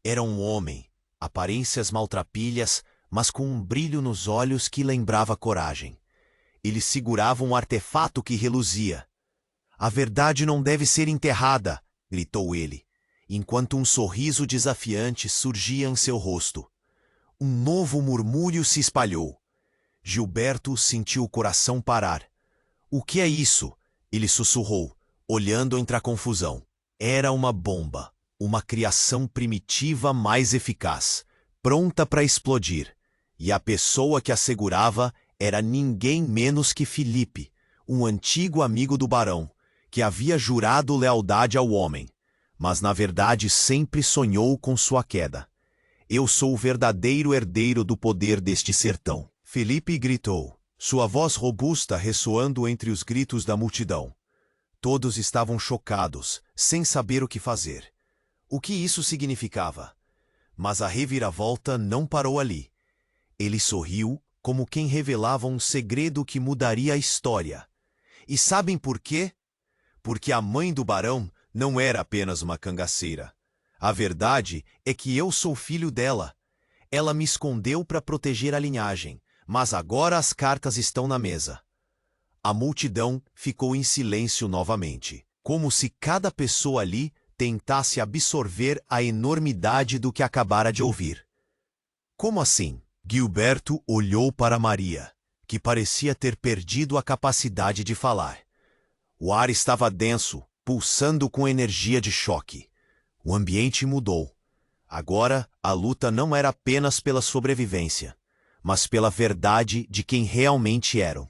Era um homem, aparências maltrapilhas, mas com um brilho nos olhos que lembrava coragem. Ele segurava um artefato que reluzia. A verdade não deve ser enterrada, gritou ele, enquanto um sorriso desafiante surgia em seu rosto. Um novo murmúrio se espalhou. Gilberto sentiu o coração parar. O que é isso? Ele sussurrou, olhando entre a confusão. Era uma bomba, uma criação primitiva mais eficaz, pronta para explodir. E a pessoa que a segurava era ninguém menos que Felipe, um antigo amigo do barão, que havia jurado lealdade ao homem, mas na verdade sempre sonhou com sua queda. Eu sou o verdadeiro herdeiro do poder deste sertão. Felipe gritou, sua voz robusta ressoando entre os gritos da multidão. Todos estavam chocados, sem saber o que fazer. O que isso significava? Mas a reviravolta não parou ali. Ele sorriu, como quem revelava um segredo que mudaria a história. E sabem por quê? Porque a mãe do barão não era apenas uma cangaceira. A verdade é que eu sou filho dela. Ela me escondeu para proteger a linhagem, mas agora as cartas estão na mesa. A multidão ficou em silêncio novamente, como se cada pessoa ali tentasse absorver a enormidade do que acabara de ouvir. Como assim? Gilberto olhou para Maria, que parecia ter perdido a capacidade de falar. O ar estava denso, pulsando com energia de choque. O ambiente mudou. Agora, a luta não era apenas pela sobrevivência, mas pela verdade de quem realmente eram.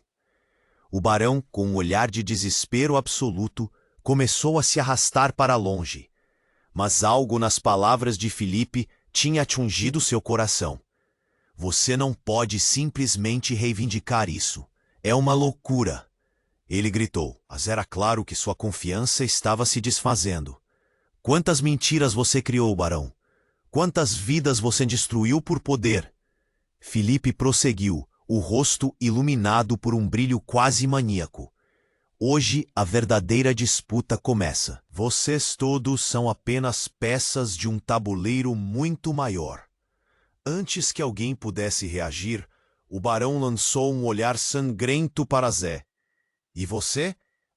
O barão, com um olhar de desespero absoluto, começou a se arrastar para longe. Mas algo nas palavras de Filipe tinha atingido seu coração. Você não pode simplesmente reivindicar isso. É uma loucura. Ele gritou, mas era claro que sua confiança estava se desfazendo. Quantas mentiras você criou, barão? Quantas vidas você destruiu por poder? Filipe prosseguiu, o rosto iluminado por um brilho quase maníaco. Hoje a verdadeira disputa começa. Vocês todos são apenas peças de um tabuleiro muito maior. Antes que alguém pudesse reagir, o barão lançou um olhar sangrento para Zé. E você?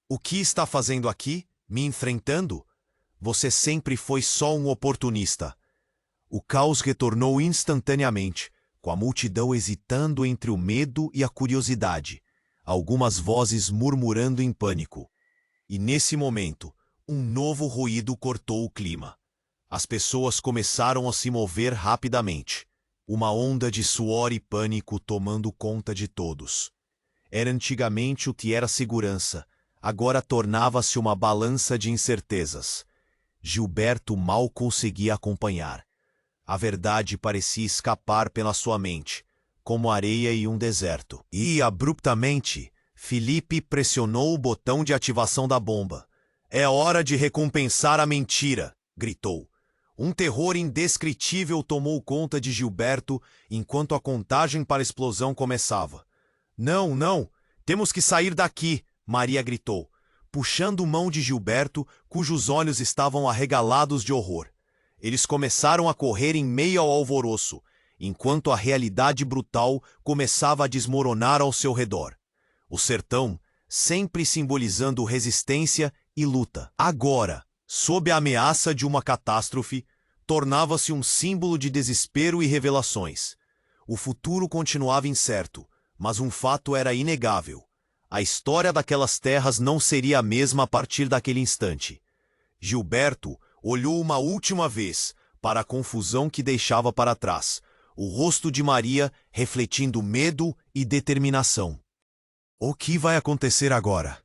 O que está fazendo aqui? Me enfrentando? Você sempre foi só um oportunista. O caos retornou instantaneamente, com a multidão hesitando entre o medo e a curiosidade, algumas vozes murmurando em pânico. E nesse momento, um novo ruído cortou o clima. As pessoas começaram a se mover rapidamente, uma onda de suor e pânico tomando conta de todos. Era antigamente o que era segurança, agora tornava-se uma balança de incertezas. Gilberto mal conseguia acompanhar. A verdade parecia escapar pela sua mente, como areia em um deserto. E, abruptamente, Filipe pressionou o botão de ativação da bomba. É hora de recompensar a mentira, gritou. Um terror indescritível tomou conta de Gilberto enquanto a contagem para a explosão começava. Não, não, temos que sair daqui, Maria gritou, puxando mão de Gilberto, cujos olhos estavam arregalados de horror. Eles começaram a correr em meio ao alvoroço, enquanto a realidade brutal começava a desmoronar ao seu redor. O sertão, sempre simbolizando resistência e luta, agora, sob a ameaça de uma catástrofe, tornava-se um símbolo de desespero e revelações. O futuro continuava incerto, mas um fato era inegável. A história daquelas terras não seria a mesma a partir daquele instante. Gilberto olhou uma última vez para a confusão que deixava para trás, o rosto de Maria refletindo medo e determinação. O que vai acontecer agora?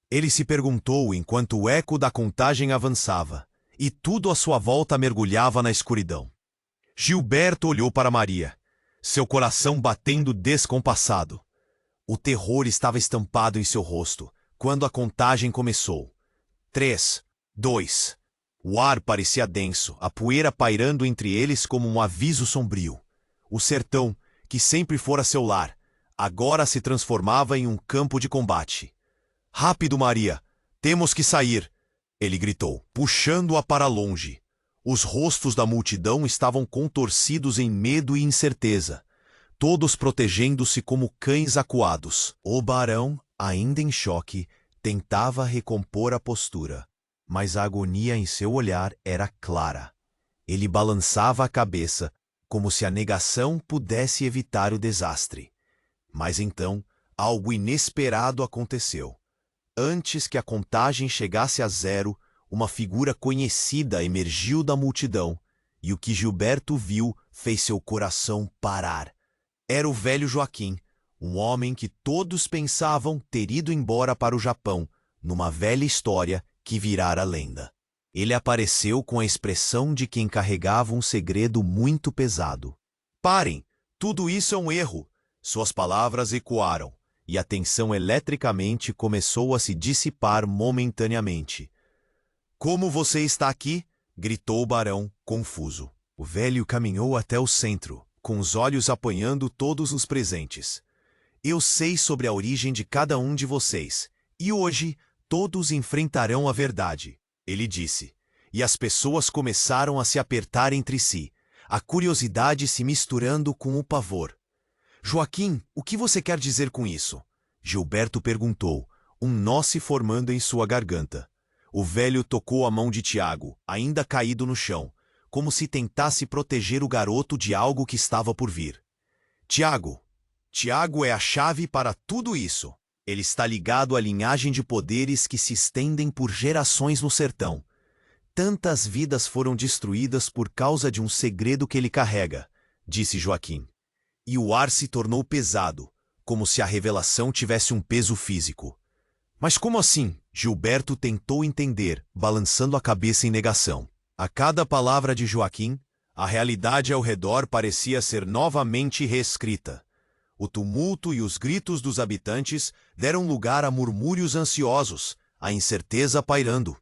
Ele se perguntou enquanto o eco da contagem avançava, e tudo à sua volta mergulhava na escuridão. Gilberto olhou para Maria, seu coração batendo descompassado. O terror estava estampado em seu rosto quando a contagem começou. 3, 2... O ar parecia denso, a poeira pairando entre eles como um aviso sombrio. O sertão, que sempre fora seu lar, agora se transformava em um campo de combate. Rápido, Maria! Temos que sair! Ele gritou, puxando-a para longe. Os rostos da multidão estavam contorcidos em medo e incerteza, todos protegendo-se como cães acuados. O barão, ainda em choque, tentava recompor a postura. Mas a agonia em seu olhar era clara. Ele balançava a cabeça, como se a negação pudesse evitar o desastre. Mas então, algo inesperado aconteceu. Antes que a contagem chegasse a 0, uma figura conhecida emergiu da multidão, e o que Gilberto viu fez seu coração parar. Era o velho Joaquim, um homem que todos pensavam ter ido embora para o Japão, numa velha história que virara lenda. Ele apareceu com a expressão de quem carregava um segredo muito pesado. Parem! Tudo isso é um erro! Suas palavras ecoaram, e a tensão eletricamente começou a se dissipar momentaneamente. Como você está aqui? Gritou o barão, confuso. O velho caminhou até o centro, com os olhos apanhando todos os presentes. Eu sei sobre a origem de cada um de vocês, e hoje todos enfrentarão a verdade, ele disse. e as pessoas começaram a se apertar entre si, a curiosidade se misturando com o pavor. Joaquim, o que você quer dizer com isso? Gilberto perguntou, um nó se formando em sua garganta. O velho tocou a mão de Tiago, ainda caído no chão, como se tentasse proteger o garoto de algo que estava por vir. Tiago é a chave para tudo isso. Ele está ligado à linhagem de poderes que se estendem por gerações no sertão. Tantas vidas foram destruídas por causa de um segredo que ele carrega, disse Joaquim. E o ar se tornou pesado, como se a revelação tivesse um peso físico. Mas como assim? Gilberto tentou entender, balançando a cabeça em negação. A cada palavra de Joaquim, a realidade ao redor parecia ser novamente reescrita. O tumulto e os gritos dos habitantes deram lugar a murmúrios ansiosos, a incerteza pairando.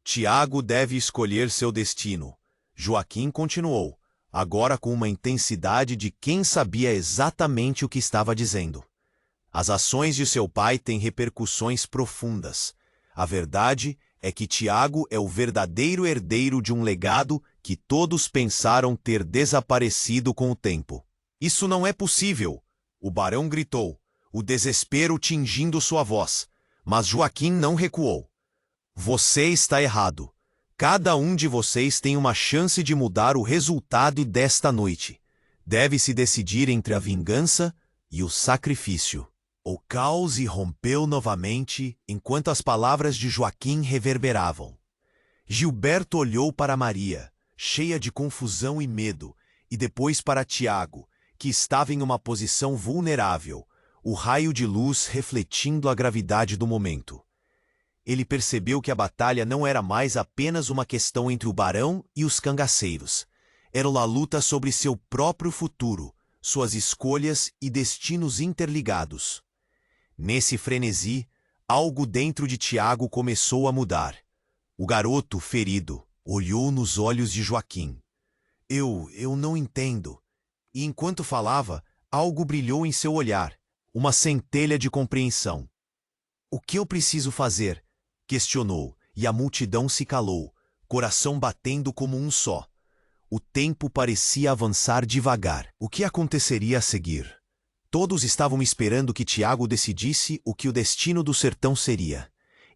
Tiago deve escolher seu destino. Joaquim continuou, agora com uma intensidade de quem sabia exatamente o que estava dizendo. As ações de seu pai têm repercussões profundas. A verdade é que Tiago é o verdadeiro herdeiro de um legado que todos pensaram ter desaparecido com o tempo. Isso não é possível, o barão gritou, o desespero tingindo sua voz. Mas Joaquim não recuou. Você está errado. Cada um de vocês tem uma chance de mudar o resultado desta noite. Deve-se decidir entre a vingança e o sacrifício. O caos irrompeu novamente enquanto as palavras de Joaquim reverberavam. Gilberto olhou para Maria, cheia de confusão e medo, e depois para Tiago, que estava em uma posição vulnerável, o raio de luz refletindo a gravidade do momento. Ele percebeu que a batalha não era mais apenas uma questão entre o barão e os cangaceiros. Era uma luta sobre seu próprio futuro, suas escolhas e destinos interligados. Nesse frenesi, algo dentro de Tiago começou a mudar. O garoto, ferido, olhou nos olhos de Joaquim. Eu não entendo. E enquanto falava, algo brilhou em seu olhar, uma centelha de compreensão. O que eu preciso fazer? Questionou, e a multidão se calou, coração batendo como um só. O tempo parecia avançar devagar. O que aconteceria a seguir? Todos estavam esperando que Tiago decidisse o que o destino do sertão seria.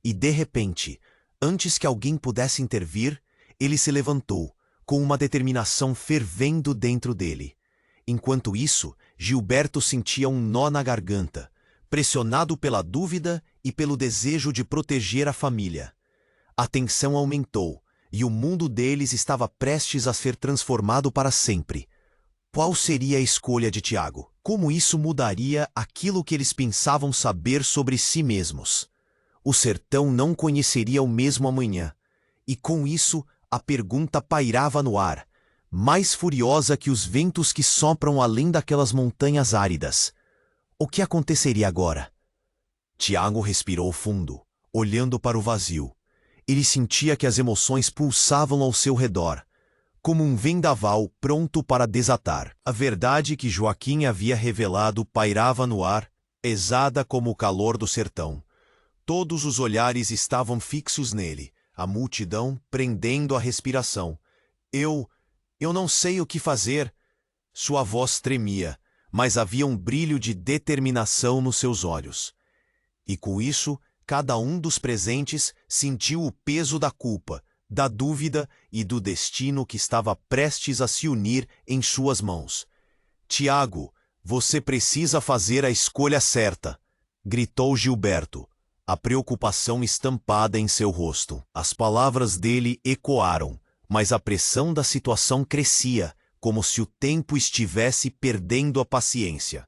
E, de repente, antes que alguém pudesse intervir, ele se levantou, com uma determinação fervendo dentro dele. Enquanto isso, Gilberto sentia um nó na garganta, pressionado pela dúvida e pelo desejo de proteger a família. A tensão aumentou, e o mundo deles estava prestes a ser transformado para sempre. Qual seria a escolha de Tiago? Como isso mudaria aquilo que eles pensavam saber sobre si mesmos? O sertão não conheceria o mesmo amanhã, e com isso a pergunta pairava no ar, mais furiosa que os ventos que sopram além daquelas montanhas áridas. O que aconteceria agora? Tiago respirou fundo, olhando para o vazio. Ele sentia que as emoções pulsavam ao seu redor, como um vendaval pronto para desatar. A verdade que Joaquim havia revelado pairava no ar, pesada como o calor do sertão. Todos os olhares estavam fixos nele, a multidão prendendo a respiração. Eu não sei o que fazer. Sua voz tremia, mas havia um brilho de determinação nos seus olhos. E com isso, cada um dos presentes sentiu o peso da culpa, da dúvida e do destino que estava prestes a se unir em suas mãos. Tiago, você precisa fazer a escolha certa, gritou Gilberto, a preocupação estampada em seu rosto. As palavras dele ecoaram, mas a pressão da situação crescia, como se o tempo estivesse perdendo a paciência.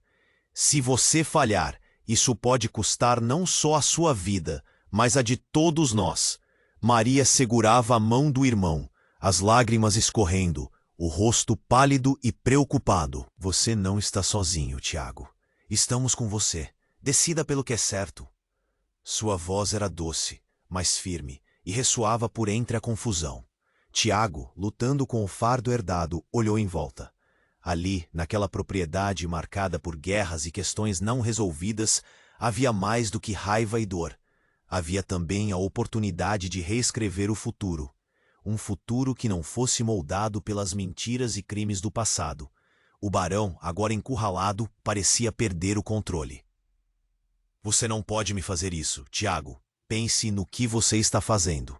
Se você falhar, isso pode custar não só a sua vida, mas a de todos nós. Maria segurava a mão do irmão, as lágrimas escorrendo, o rosto pálido e preocupado. Você não está sozinho, Tiago. Estamos com você. Decida pelo que é certo. Sua voz era doce, mas firme, e ressoava por entre a confusão. Tiago, lutando com o fardo herdado, olhou em volta. Ali, naquela propriedade marcada por guerras e questões não resolvidas, havia mais do que raiva e dor. Havia também a oportunidade de reescrever o futuro. um futuro que não fosse moldado pelas mentiras e crimes do passado. O barão, agora encurralado, parecia perder o controle. Você não pode me fazer isso, Tiago. Pense no que você está fazendo.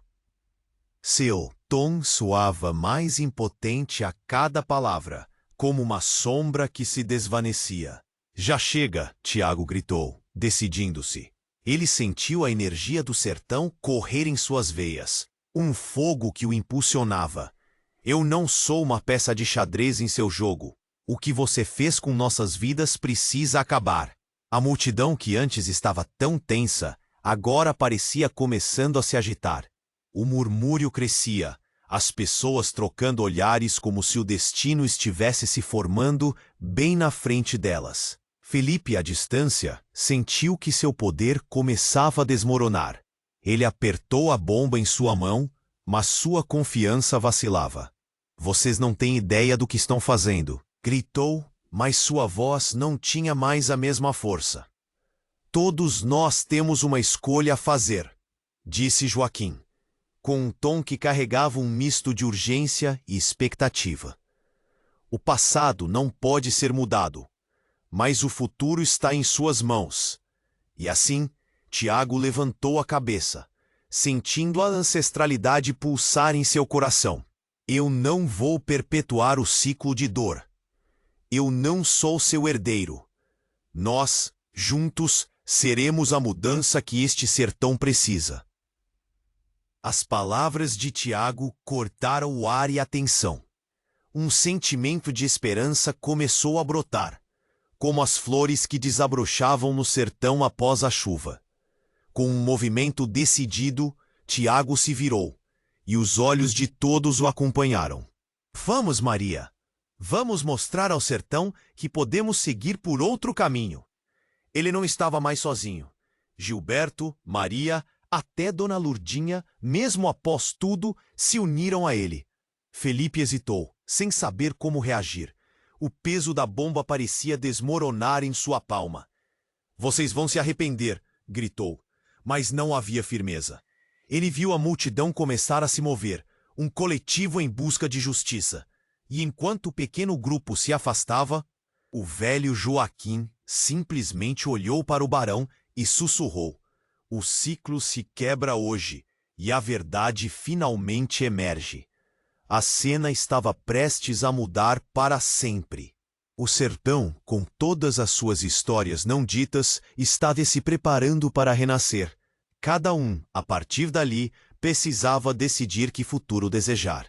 Seu tom soava mais impotente a cada palavra, como uma sombra que se desvanecia. Já chega, Tiago gritou, decidindo-se. Ele sentiu a energia do sertão correr em suas veias, um fogo que o impulsionava. Eu não sou uma peça de xadrez em seu jogo. O que você fez com nossas vidas precisa acabar. A multidão que antes estava tão tensa, agora parecia começando a se agitar. O murmúrio crescia, as pessoas trocando olhares como se o destino estivesse se formando bem na frente delas. Felipe, à distância, sentiu que seu poder começava a desmoronar. Ele apertou a bomba em sua mão, mas sua confiança vacilava. Vocês não têm ideia do que estão fazendo, gritou, mas sua voz não tinha mais a mesma força. Todos nós temos uma escolha a fazer, disse Joaquim, com um tom que carregava um misto de urgência e expectativa. O passado não pode ser mudado, mas o futuro está em suas mãos. E assim, Tiago levantou a cabeça, sentindo a ancestralidade pulsar em seu coração. Eu não vou perpetuar o ciclo de dor. Eu não sou seu herdeiro. Nós, juntos, seremos a mudança que este sertão precisa. As palavras de Tiago cortaram o ar e a tensão. Um sentimento de esperança começou a brotar, como as flores que desabrochavam no sertão após a chuva. Com um movimento decidido, Tiago se virou, e os olhos de todos o acompanharam. Vamos, Maria! Vamos mostrar ao sertão que podemos seguir por outro caminho. Ele não estava mais sozinho. Gilberto, Maria, até Dona Lurdinha, mesmo após tudo, se uniram a ele. Felipe hesitou, sem saber como reagir. O peso da bomba parecia desmoronar em sua palma. Vocês vão se arrepender, gritou, mas não havia firmeza. Ele viu a multidão começar a se mover, um coletivo em busca de justiça. E enquanto o pequeno grupo se afastava, o velho Joaquim simplesmente olhou para o barão e sussurrou: o ciclo se quebra hoje e a verdade finalmente emerge. A cena estava prestes a mudar para sempre. O sertão, com todas as suas histórias não ditas, estava se preparando para renascer. Cada um, a partir dali, precisava decidir que futuro desejar.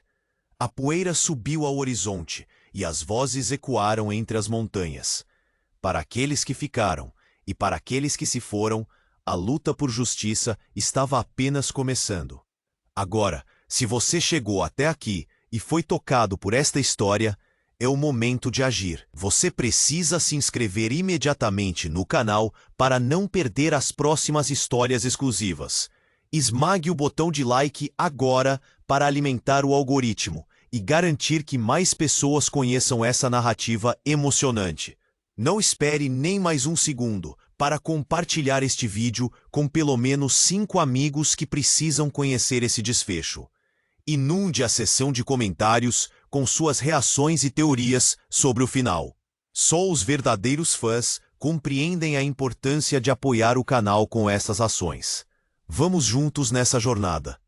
A poeira subiu ao horizonte e as vozes ecoaram entre as montanhas. Para aqueles que ficaram e para aqueles que se foram, a luta por justiça estava apenas começando. Agora, se você chegou até aqui e foi tocado por esta história, é o momento de agir. Você precisa se inscrever imediatamente no canal para não perder as próximas histórias exclusivas. Esmague o botão de like agora para alimentar o algoritmo e garantir que mais pessoas conheçam essa narrativa emocionante. Não espere nem mais um segundo para compartilhar este vídeo com pelo menos 5 amigos que precisam conhecer esse desfecho. Inunde a seção de comentários com suas reações e teorias sobre o final. Só os verdadeiros fãs compreendem a importância de apoiar o canal com essas ações. Vamos juntos nessa jornada.